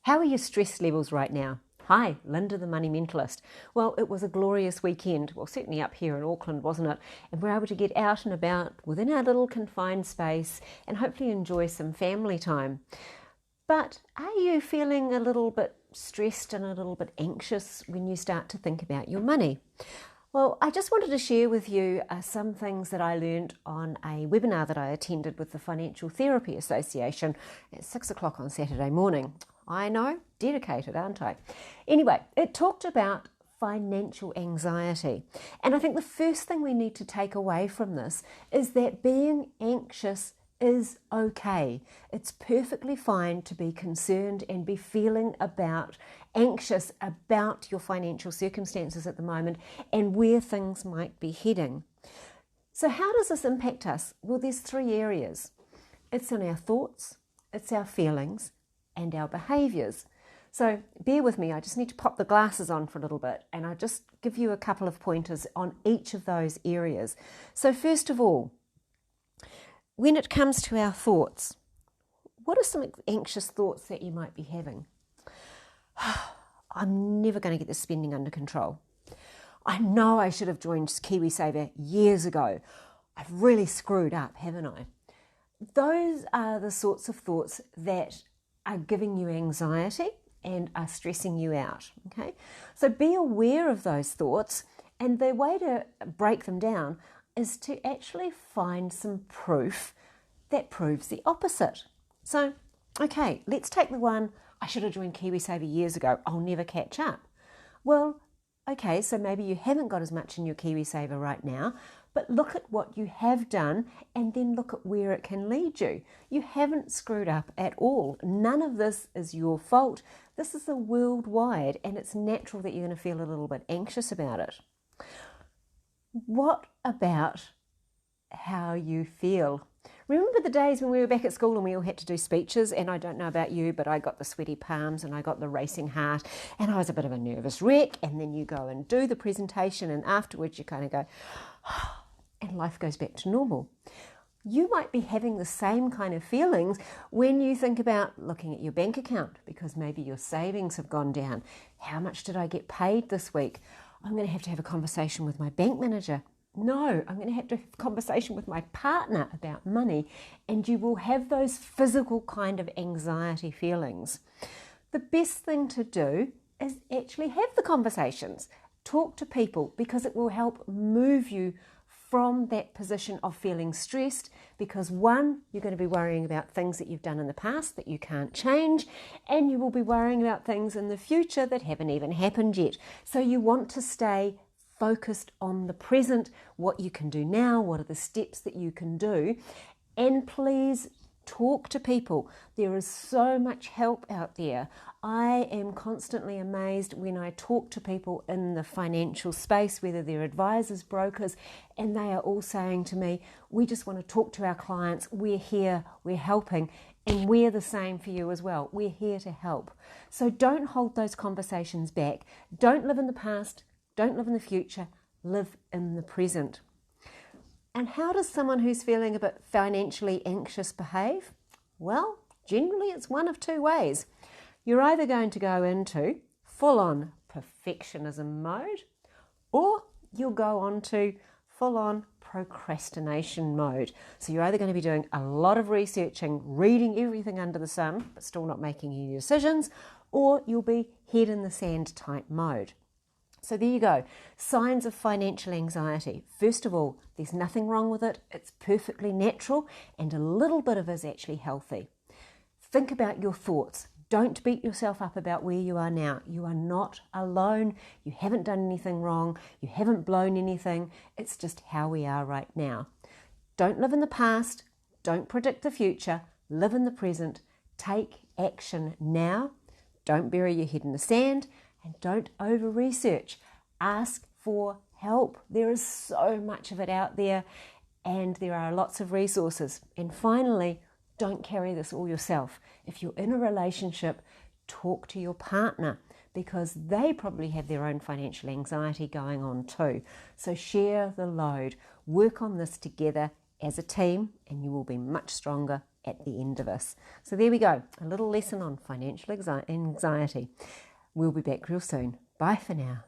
How are your stress levels right now? Hi, Linda the Money Mentalist. Well, it was a glorious weekend, well certainly up here in Auckland, wasn't it? And we're able to get out and about within our little confined space and hopefully enjoy some family time. But are you feeling a little bit stressed and a little bit anxious when you start to think about your money? Well, I just wanted to share with you some things that I learned on a webinar that I attended with the Financial Therapy Association at 6 o'clock on Saturday morning. I know, dedicated, aren't I? Anyway, it talked about financial anxiety. And I think the first thing we need to take away from this is that being anxious is okay. It's perfectly fine to be concerned and be feeling anxious about your financial circumstances at the moment and where things might be heading. So how does this impact us? Well, there's three areas. It's in our thoughts, it's our feelings, and our behaviours. So bear with me, I just need to pop the glasses on for a little bit and I'll just give you a couple of pointers on each of those areas. So first of all, when it comes to our thoughts, what are some anxious thoughts that you might be having? I'm never going to get this spending under control. I know I should have joined KiwiSaver years ago. I've really screwed up, haven't I? Those are the sorts of thoughts that are giving you anxiety and are stressing you out, okay? So be aware of those thoughts, and the way to break them down is to actually find some proof that proves the opposite. So, okay, let's take the one, I should have joined KiwiSaver years ago, I'll never catch up. Well, okay, so maybe you haven't got as much in your KiwiSaver right now, but look at what you have done and then look at where it can lead you. You haven't screwed up at all. None of this is your fault. This is a worldwide, and it's natural that you're going to feel a little bit anxious about it. What about how you feel? Remember the days when we were back at school and we all had to do speeches, and I don't know about you, but I got the sweaty palms and I got the racing heart and I was a bit of a nervous wreck, and then you go and do the presentation and afterwards you kind of go, and life goes back to normal. You might be having the same kind of feelings when you think about looking at your bank account, because maybe your savings have gone down. How much did I get paid this week? I'm going to have a conversation with my bank manager. No, I'm going to have a conversation with my partner about money, and you will have those physical kind of anxiety feelings. The best thing to do is actually have the conversations. Talk to people, because it will help move you from that position of feeling stressed, because one, you're going to be worrying about things that you've done in the past that you can't change, and you will be worrying about things in the future that haven't even happened yet. So you want to stay focused on the present, what you can do now, what are the steps that you can do, and please talk to people. There is so much help out there. I am constantly amazed when I talk to people in the financial space, whether they're advisors, brokers, and they are all saying to me, we just want to talk to our clients, we're here, we're helping, and we're the same for you as well. We're here to help. So don't hold those conversations back. Don't live in the past, don't live in the future, live in the present. And how does someone who's feeling a bit financially anxious behave? Well, generally it's one of two ways. You're either going to go into full-on perfectionism mode, or you'll go on to full-on procrastination mode. So you're either going to be doing a lot of researching, reading everything under the sun, but still not making any decisions, or you'll be head in the sand type mode. So there you go, signs of financial anxiety. First of all, there's nothing wrong with it. It's perfectly natural, and a little bit of it is actually healthy. Think about your thoughts. Don't beat yourself up about where you are now. You are not alone. You haven't done anything wrong. You haven't blown anything. It's just how we are right now. Don't live in the past. Don't predict the future. Live in the present. Take action now. Don't bury your head in the sand. And don't over-research. Ask for help. There is so much of it out there, and there are lots of resources. And finally, don't carry this all yourself. If you're in a relationship, talk to your partner, because they probably have their own financial anxiety going on too. So share the load. Work on this together as a team, and you will be much stronger at the end of this. So there we go, a little lesson on financial anxiety. We'll be back real soon. Bye for now.